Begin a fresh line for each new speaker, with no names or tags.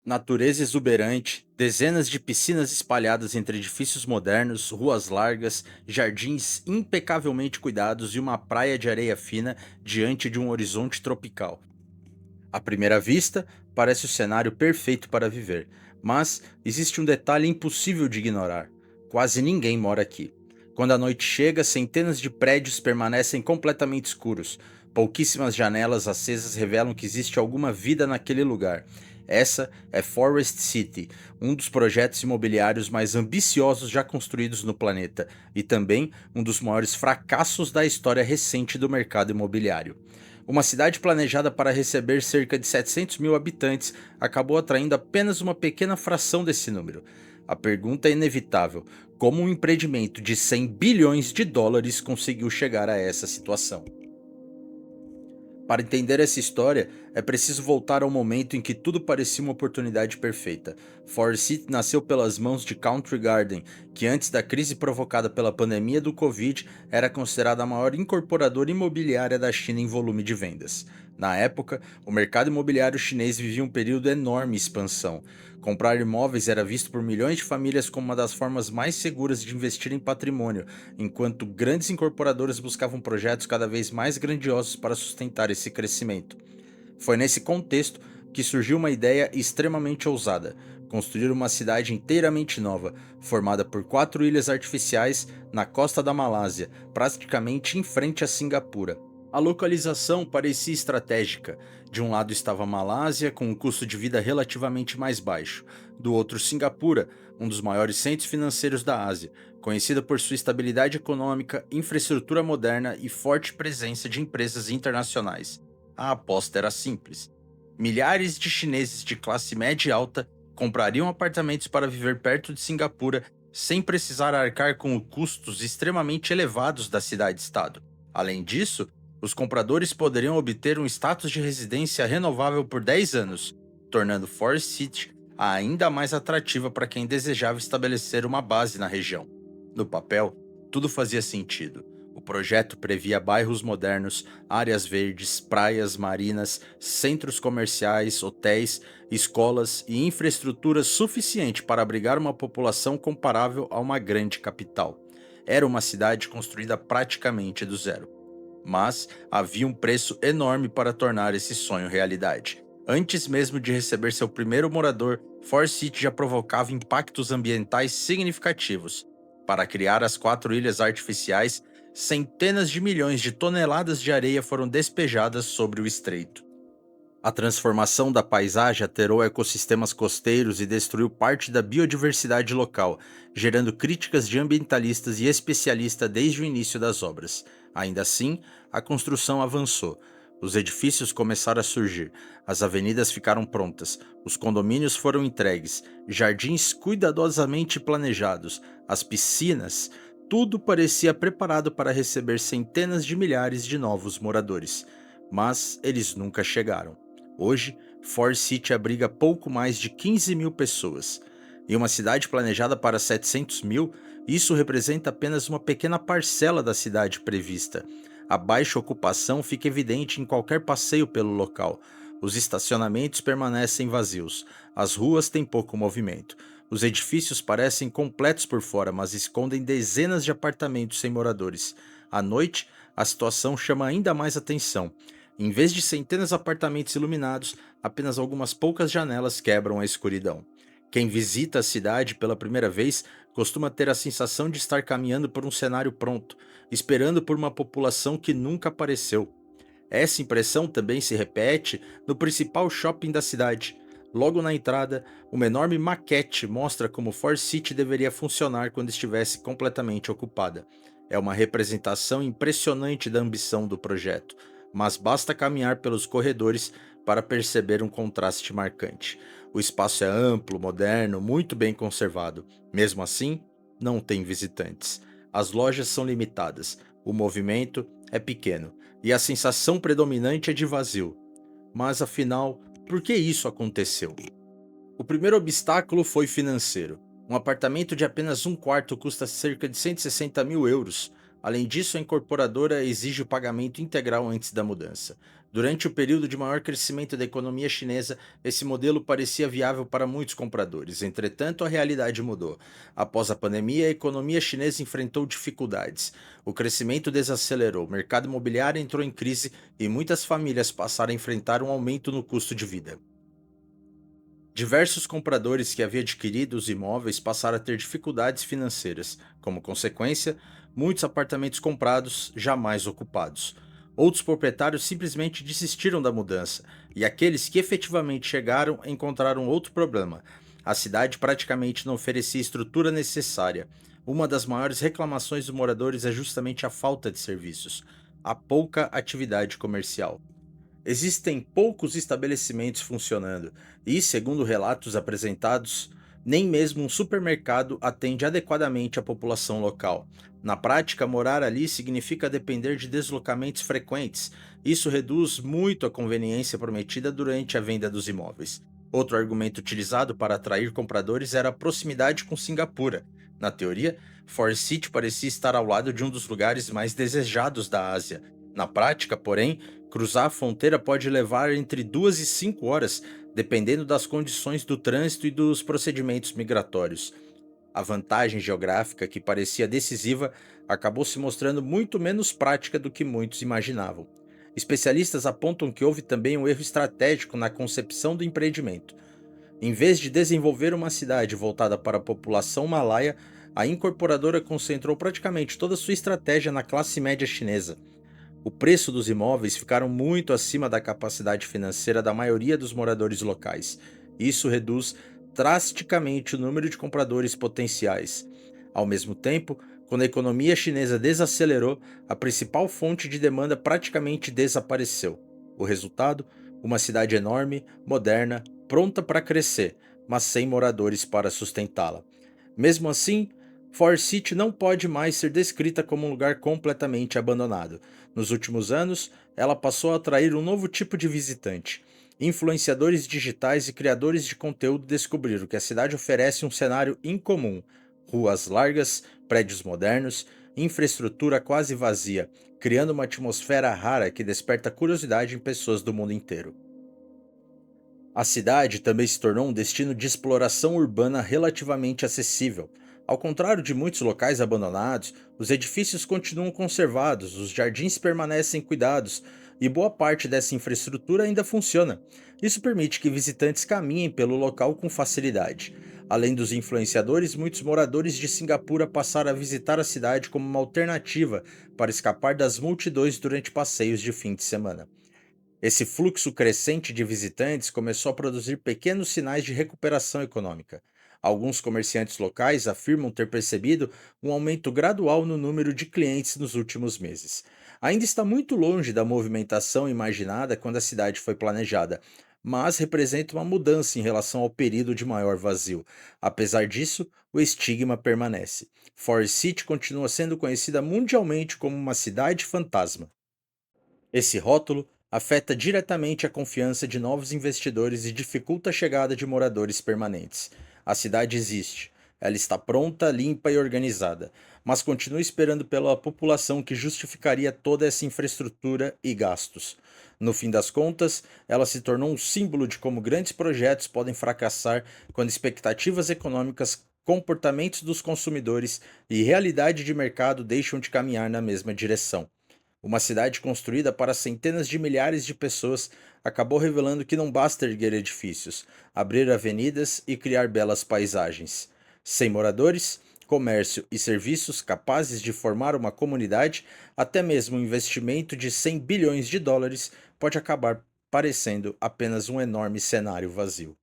Natureza exuberante, dezenas de piscinas espalhadas entre edifícios modernos, ruas largas, jardins impecavelmente cuidados e uma praia de areia fina diante de um horizonte tropical. À primeira vista, parece o cenário perfeito para viver, mas existe um detalhe impossível de ignorar: quase ninguém mora aqui. Quando a noite chega, centenas de prédios permanecem completamente escuros. Pouquíssimas janelas acesas revelam que existe alguma vida naquele lugar. Essa é Forest City, um dos projetos imobiliários mais ambiciosos já construídos no planeta e também um dos maiores fracassos da história recente do mercado imobiliário. Uma cidade planejada para receber cerca de 700 mil habitantes acabou atraindo apenas uma pequena fração desse número. A pergunta é inevitável: como um empreendimento de 100 bilhões de dólares conseguiu chegar a essa situação? Para entender essa história, é preciso voltar ao momento em que tudo parecia uma oportunidade perfeita. Forest City nasceu pelas mãos de Country Garden, que antes da crise provocada pela pandemia do Covid, era considerada a maior incorporadora imobiliária da China em volume de vendas. Na época, o mercado imobiliário chinês vivia um período de enorme expansão. Comprar imóveis era visto por milhões de famílias como uma das formas mais seguras de investir em patrimônio, enquanto grandes incorporadoras buscavam projetos cada vez mais grandiosos para sustentar esse crescimento. Foi nesse contexto que surgiu uma ideia extremamente ousada: construir uma cidade inteiramente nova, formada por quatro ilhas artificiais na costa da Malásia, praticamente em frente a Singapura. A localização parecia estratégica. De um lado estava a Malásia, com um custo de vida relativamente mais baixo. Do outro, Singapura, um dos maiores centros financeiros da Ásia, conhecida por sua estabilidade econômica, infraestrutura moderna e forte presença de empresas internacionais. A aposta era simples: milhares de chineses de classe média e alta comprariam apartamentos para viver perto de Singapura sem precisar arcar com os custos extremamente elevados da cidade-estado. Além disso, os compradores poderiam obter um status de residência renovável por 10 anos, tornando Forest City ainda mais atrativa para quem desejava estabelecer uma base na região. No papel, tudo fazia sentido. O projeto previa bairros modernos, áreas verdes, praias marinas, centros comerciais, hotéis, escolas e infraestrutura suficiente para abrigar uma população comparável a uma grande capital. Era uma cidade construída praticamente do zero. Mas havia um preço enorme para tornar esse sonho realidade. Antes mesmo de receber seu primeiro morador, Forest City já provocava impactos ambientais significativos. Para criar as quatro ilhas artificiais, centenas de milhões de toneladas de areia foram despejadas sobre o estreito. A transformação da paisagem alterou ecossistemas costeiros e destruiu parte da biodiversidade local, gerando críticas de ambientalistas e especialistas desde o início das obras. Ainda assim, a construção avançou. Os edifícios começaram a surgir, as avenidas ficaram prontas, os condomínios foram entregues, jardins cuidadosamente planejados, as piscinas, tudo parecia preparado para receber centenas de milhares de novos moradores. Mas eles nunca chegaram. Hoje, Forest City abriga pouco mais de 15 mil pessoas. Em uma cidade planejada para 700 mil, isso representa apenas uma pequena parcela da cidade prevista. A baixa ocupação fica evidente em qualquer passeio pelo local. Os estacionamentos permanecem vazios, as ruas têm pouco movimento. Os edifícios parecem completos por fora, mas escondem dezenas de apartamentos sem moradores. À noite, a situação chama ainda mais atenção. Em vez de centenas de apartamentos iluminados, apenas algumas poucas janelas quebram a escuridão. Quem visita a cidade pela primeira vez costuma ter a sensação de estar caminhando por um cenário pronto, esperando por uma população que nunca apareceu. Essa impressão também se repete no principal shopping da cidade. Logo na entrada, uma enorme maquete mostra como Forest City deveria funcionar quando estivesse completamente ocupada. É uma representação impressionante da ambição do projeto, mas basta caminhar pelos corredores para perceber um contraste marcante. O espaço é amplo, moderno, muito bem conservado. Mesmo assim, não tem visitantes. As lojas são limitadas, o movimento é pequeno e a sensação predominante é de vazio. Mas afinal, por que isso aconteceu? O primeiro obstáculo foi financeiro. Um apartamento de apenas um quarto custa cerca de 160 mil euros. Além disso, a incorporadora exige o pagamento integral antes da mudança. Durante o período de maior crescimento da economia chinesa, esse modelo parecia viável para muitos compradores. Entretanto, a realidade mudou. Após a pandemia, a economia chinesa enfrentou dificuldades. O crescimento desacelerou, o mercado imobiliário entrou em crise e muitas famílias passaram a enfrentar um aumento no custo de vida. Diversos compradores que haviam adquirido os imóveis passaram a ter dificuldades financeiras. Como consequência, muitos apartamentos comprados jamais ocupados. Outros proprietários simplesmente desistiram da mudança, e aqueles que efetivamente chegaram encontraram outro problema. A cidade praticamente não oferecia estrutura necessária. Uma das maiores reclamações dos moradores é justamente a falta de serviços, a pouca atividade comercial. Existem poucos estabelecimentos funcionando e, segundo relatos apresentados, nem mesmo um supermercado atende adequadamente a população local. Na prática, morar ali significa depender de deslocamentos frequentes. Isso reduz muito a conveniência prometida durante a venda dos imóveis. Outro argumento utilizado para atrair compradores era a proximidade com Singapura. Na teoria, Forest City parecia estar ao lado de um dos lugares mais desejados da Ásia. Na prática, porém, cruzar a fronteira pode levar entre 2 e 5 horas, dependendo das condições do trânsito e dos procedimentos migratórios. A vantagem geográfica, que parecia decisiva, acabou se mostrando muito menos prática do que muitos imaginavam. Especialistas apontam que houve também um erro estratégico na concepção do empreendimento. Em vez de desenvolver uma cidade voltada para a população malaia, a incorporadora concentrou praticamente toda a sua estratégia na classe média chinesa. O preço dos imóveis ficaram muito acima da capacidade financeira da maioria dos moradores locais. Isso reduz drasticamente o número de compradores potenciais. Ao mesmo tempo, quando a economia chinesa desacelerou, a principal fonte de demanda praticamente desapareceu. O resultado? Uma cidade enorme, moderna, pronta para crescer, mas sem moradores para sustentá-la. Mesmo assim, Forest City não pode mais ser descrita como um lugar completamente abandonado. Nos últimos anos, ela passou a atrair um novo tipo de visitante. Influenciadores digitais e criadores de conteúdo descobriram que a cidade oferece um cenário incomum: ruas largas, prédios modernos, infraestrutura quase vazia, criando uma atmosfera rara que desperta curiosidade em pessoas do mundo inteiro. A cidade também se tornou um destino de exploração urbana relativamente acessível. Ao contrário de muitos locais abandonados, os edifícios continuam conservados, os jardins permanecem cuidados e boa parte dessa infraestrutura ainda funciona. Isso permite que visitantes caminhem pelo local com facilidade. Além dos influenciadores, muitos moradores de Singapura passaram a visitar a cidade como uma alternativa para escapar das multidões durante passeios de fim de semana. Esse fluxo crescente de visitantes começou a produzir pequenos sinais de recuperação econômica. Alguns comerciantes locais afirmam ter percebido um aumento gradual no número de clientes nos últimos meses. Ainda está muito longe da movimentação imaginada quando a cidade foi planejada, mas representa uma mudança em relação ao período de maior vazio. Apesar disso, o estigma permanece. Forest City continua sendo conhecida mundialmente como uma cidade fantasma. Esse rótulo afeta diretamente a confiança de novos investidores e dificulta a chegada de moradores permanentes. A cidade existe, ela está pronta, limpa e organizada, mas continua esperando pela população que justificaria toda essa infraestrutura e gastos. No fim das contas, ela se tornou um símbolo de como grandes projetos podem fracassar quando expectativas econômicas, comportamentos dos consumidores e realidade de mercado deixam de caminhar na mesma direção. Uma cidade construída para centenas de milhares de pessoas acabou revelando que não basta erguer edifícios, abrir avenidas e criar belas paisagens. Sem moradores, comércio e serviços capazes de formar uma comunidade, até mesmo um investimento de 100 bilhões de dólares pode acabar parecendo apenas um enorme cenário vazio.